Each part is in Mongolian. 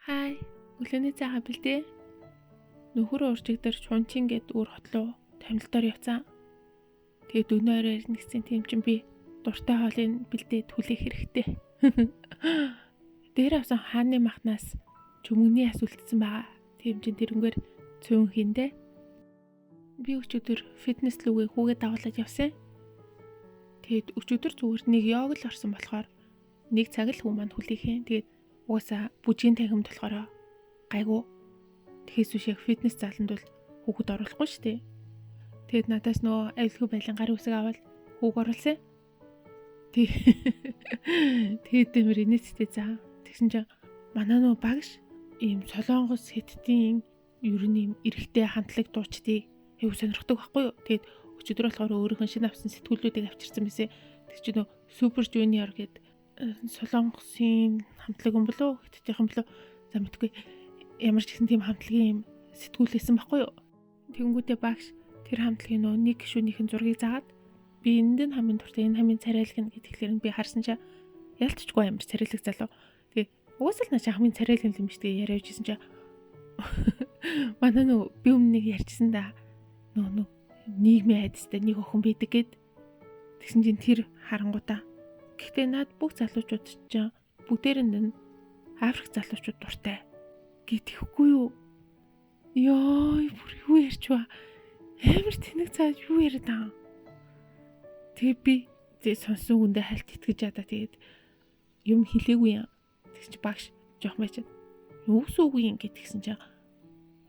Хай, өглөөний цайгаа бэлдээ. Нөхөр уржигдэр шунчин гээд өөр хотлоо тамилтаар явцсан. Тэгээд өнөөрээр нэгсэн тийм чин би дуртай хоолыг бэлдээд хүлээх хэрэгтэй. Дээр авсан хааны махнаас чүмэгний ас үлдсэн байгаа. Тийм чин тэрнгээр цөөн хиндэ. Би өчигдөр фитнес лүгээ хүүгээ дагуулад явсан. Тэгээд өчигдөр зүгээр нэг йог л орсон болохоор нэг цаг л хүмүүс манд хүлээхээ. Тэгээд угаасаа бүжгийн танхимд болохоор гайгүй. Тэгэхээс биш яг фитнес заланд бол хүүхэд оруулахгүй шүү дээ. Тэгээд надаас нөгөө авилгүй байлын гар үсэг аваад хүүг оруулсан. Тэгээд дэмэр инээдтэй заа. Тэгсэн чинь манай нөгөө багш ийм солонгос хеттийн ер нь ийм эрэгтэй хамтлаг дуучдыг аюу сонирхдаг байхгүй юу. Тэгээд өчигдөр болохоор өөрийнхөө шинэ авсан сэтгүүлүүдийг авчирсан байсан. Тэг чи нөгөө супер жуниор гээд солонгосын хамтлаг юм болов уу? Хеттийнхэн болов за мэдгүй. Ямар ч гэсэн тийм хамтлагийн юм сэтгүүлсэн байхгүй юу. Тэнгүүтээ багш тэр хамтлагийн нөө нэг гишүүнийхэн зургийг заагаад би энд нь хамгийн дуртай энэ хамгийн царайлаг нь гэдгээр нь би харсан чаа ялцчихгүй амар царайлаг залуу. Тэгээ угаасаа л наач хамгийн царайлаг юм биш тэгээ яриа явжсэн чаа. Манай нөө би өмнө нэг ярьжсэн да. Нөө нийгмийн айдастай нэг охин байдаг гэд. Тэгсэн чинь тэр харангуудаа. Гэхдээ над бүх залуучууд чинь бүгдээрэнд нь Африк залуучууд дуртай. Гэтэхгүй юу? Ёй, бүр юу ярьч ба? Амар тэнэг цаад юу яриад аа? Тэгээ би сонсон хүндээ хальт итгэж ядаа тэгээд юм хэлээгүй юм. Тэгсэн чи багш жоох мэйчээд юу суугүй юм гэтгсэн чи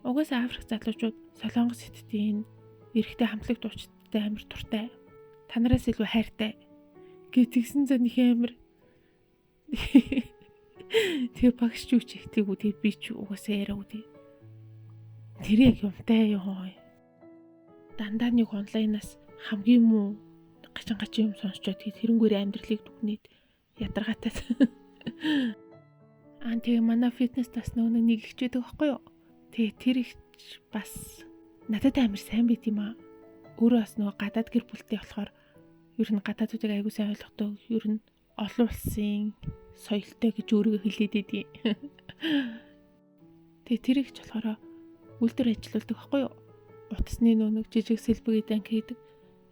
угаасаа Африк залуучууд солонгос хеттийн эрэгтэй хамтлаг дуучдтай амар дуртай. Танараас илүү хайртай. Гэтгсэн за нэг амар тэгээ багш юу ч ихтэйгүү тэгээ би ч угаасаа яриаггүй. Тэр яг юмтай ёо. Дандаа нэг онлайнаас хамгийн муу гачин юм сонсчод тэрнгүүр амьдралыг дүгнээд ядаргаатай. Тэгээ манай фитнес тас нэг ихчээдэг байхгүй юу? Тэгээ тэр ихч бас надад амар сайн байт юм аа. Өөрөө бас нөгөө гадаад гэр бүлтэй болохоор ер нь гадаадуудыг аягүй сайн ойлгодог. Ер нь олон улсын соёлтой гэж өөрийгөө хэлээд идэв. Тэгээ тэр ихч болохоор үйлдвэр ажилладаг байхгүй юу? Утасны нэг жижиг сэлбэг эдэн хийдэг.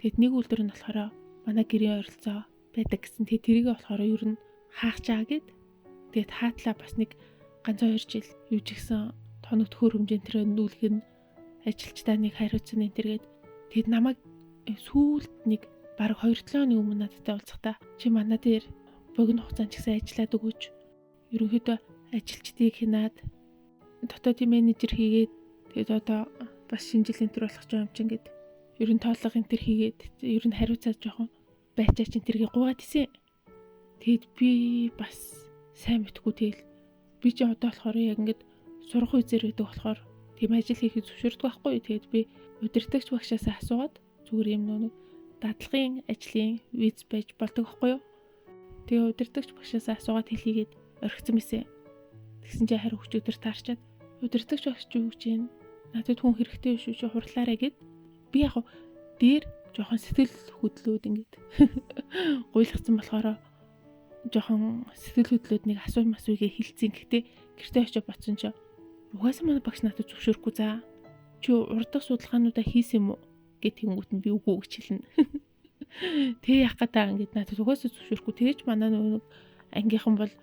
Тэгэд нэг үйлдвэр нь болохоор манай гэрийн ойролцоо байдаг гэсэн. Тэгээ тэрийг болохоор ер нь хаах чаа гэд. Тэгээд хаатлаа бас нэг ганц 2 жил юу ч гэсэн тоног төхөр хэмжээнд тэр нүүлэх нь ажилчдаа нэг хариуцсан энэ тэргээд тэгэд намайг сүүлд нэг баг 2-7 өдрийн өмнө надтай уулзахдаа чи манай дээр богино хугацаанд ч гэсэн ажиллаад өгөөч. Ерөнхийдөө ажилчдыг хянаад дотоодын менежер хийгээд тэгээд одоо бас шинэ жилийн тэр болох юм чинь гэд ер нь тоолго энэ тэр хийгээд ер нь хариуцаад жоохон байчаа чинь тэргийг гуугаад исэн. Тэгэд би бас сайн мэдгүй тэгэл би чи одоо болохоор яг ингээд сурах үзэр гэдэг болохоор тийм ажил хийхэд зөвшөөрдөг байхгүй. Тэгэд би удирдагч багшаас асуугаад зүгээр юм нэг дадлагын ажлын виз байж болдог байхгүй юу. Тэгээ удирдагч багшаас асуугаад хэлхийгээд орхисон байсан. Тэгсэн чи хариу өчигдөр таарчаад удирдагч багш юу гэж юм надад хүн хэрэгтэй шүү чи хурлаарэ гэд би яг дээр жоохон сэтгэл хөдлөөд ингээд гуйлгацсан болохоор жоохон сэтгэл хөдлөөд нэг асууйгээ хэлцэн. Гэхдээ гэртээ очиж бодсон чи угаасаа манай багш надад зөвшөөрөхгүй за чи урдах судалгаануудаа хийсэн юм уу гэх тэнгуут нь би үгүй гэж хэлнэ. Тэг яах гэдэг ингээд надад угаасаа зөвшөөрөхгүй. Тэгэж манай нэг ангийнхан бол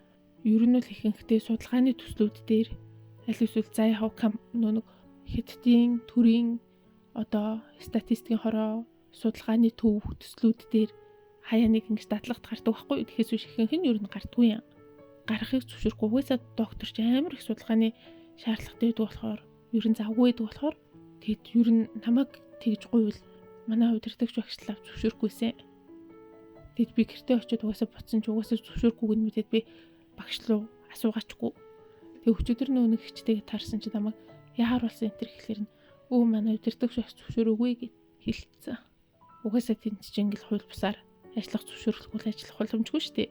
ер нь л ихэнхдээ судалгааны төслүүд дээр аль эсвэл за яхав нэг хеттийн төрийн одоо статистикийн хороо судалгааны төв төслүүд дээр хаяа нэг ингэж дадлагт гардаг байхгүй. Тэгэхээс биш ихэнх нь ер нь гардгүй юм. Гарахыг зөвшөөрөхгүй. Угаасаа доктор ч амар их судалгааны шаардлагатай байдаг болохоор ер нь завгүй байдаг болохоор тэгэд ер нь намайг тэгж гуйвал манай удирдагч багшлаа зөвшөөрөхгүйсэн. Тэгэд би гэртээ очиод угаасаа ботсон ч угаасаа зөвшөөрөхгүйг нь мэдээд би багш руу асуугаачгүй. Тэг өчигдөр нэг хичтэйгээ таарсан чи намайг яар болсон энэ төр гэхлээр нь өө манай удирдагч багш зөвшөөрөөгүй гэж хэлсэн. Угаасаа тэнд чинь ингээл хууль бусаар ажиллах зөвшөөрлөхгүй ажиллах боломжгүй шүү дээ.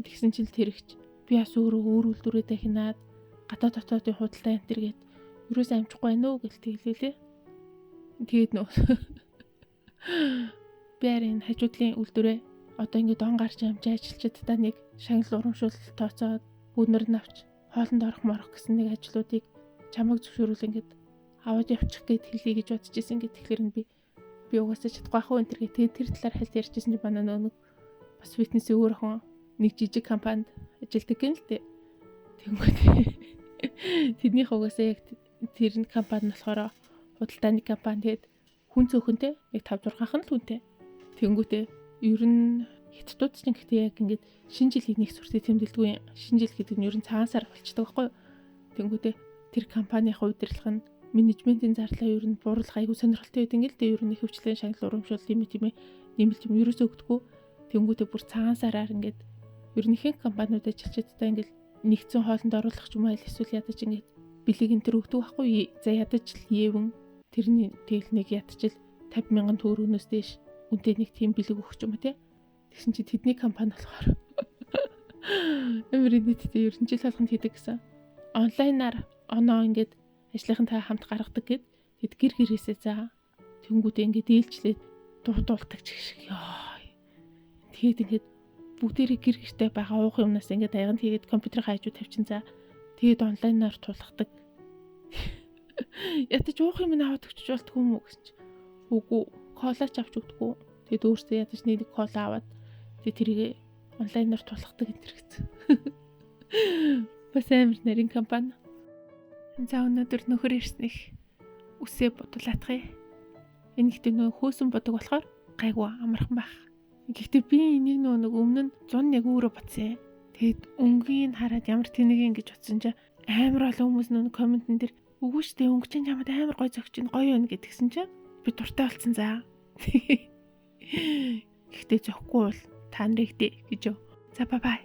Тэгсэн чинь тэр ихч би бас өөр үйлдвэрүүдээ хянаад гадаа дотоодын худалдаа энэ төргээд юуроос амжихгүй байна уу гэлтэй хэлээ. Тэгээд нөө бэрийн хажуудлын үйлдвэрээ одоо ингээд он гарч амжиж ажилчдаа нэг шагнал урамшуул тооцоод өнөр навч хоолнд орох морох гэсэн нэг ажлуудыг чамайг зөвшөөрүүл ингээд аваад явчих гээд хэлье гэж бодож ирсэн. Ингээд тэгэхээр би угаасаа чадахгүй ах уу энэ төр. Тэгээд тэр талаар хальт ярьжсэн чинь манай нэг бас фитнес өөр охин нэг жижиг компанид ажилладаг юм л дээ. Тэнгүүд тэдний угаасаа яг тэр компани болохоор худалдааны компани. Тэгээд хүн цөөхөнтэй яг 5-6 хан л хүнтэй. Тэнгүүтээ ер нь хятадууд ч гэхдээ яг ингээд шинэ жилийн нэг сүртэй тэмдэглэдэггүй. Шинэ жил гэдэг нь ер нь цагаан сар болчихдог байхгүй юу? Тэнгүүтээ тэр компанийн удирдлага нь менежментийн зарлаа ер нь бууруулах айгүй сонирхолтой байдаг ингээл дээ. Ер нь хөвчлэн шагнал урамшуул нэмэлт юм ерөөсөө өгдөггүй. Тэнгүүтээ бүр цагаан сараар ингээд ер нь ихэнх компаниуд ажилчдаа ингээл нэгдсэн хоолнд оруулах ч юм уу эсвэл ядаж ингээд бэлэг энэ төр өгдөг байхгүй. За ядаж л Евэн тэрний тэгэл нэг ядаж л 50,000 төгрөгнөөс дээш үнэтэй нэг тийм бэлэг өгч юм те. Тэгсэн чи тэдний компани болохоор эмэр нийтдээ ер нь жил болгонд хийдэг гэсэн. Онлайнаар оноо ингээд ажлынхантай хамт гаргадаг гэд тэд гэр гэрээсээ за тэнгүүдээ ингээд ээлжлээд дуулдаг ч гэх шиг ёо. Тэгээд ингээд бүгдээрээ гэр гэртэй байгаа уух юмнаас ингээд аяганд хийгээд компьютерын хажуу тавьчин за тэгээд онлайнаар тулгадаг. Ятаж уух юм аваад өгч болтгүй юм уу гэсэн чи үгүй колач авч өгдөггүй. Тэгээд өөртөө ядаж нэг кола аваад тэгээд тэрийг онлайнаар тулгадаг энэ гэсэн. Бас амар нарийн компани. За өнөөдөр нөхөр ирснэх үсээ бодулаатгая. Энэ ихтэй нөө хөөсөн бодог болохоор гайгүй амархан байх. Гэхдээ би энийг нэг өмнө нь 100 яг өөрөө бодсон. Тэгэд өнгийн хараад ямар тэнэг юм гэж бодсон чинь амар олон хүмүүс нөө комментэн дээр үгүй штэ өнгө чинь чамд амар гой зөгч чинь гоё байна гэдгсэн чинь би дуртай болсон за. Гэхдээ зөхгүй бол та нарыг дээ гэж. За бай бай.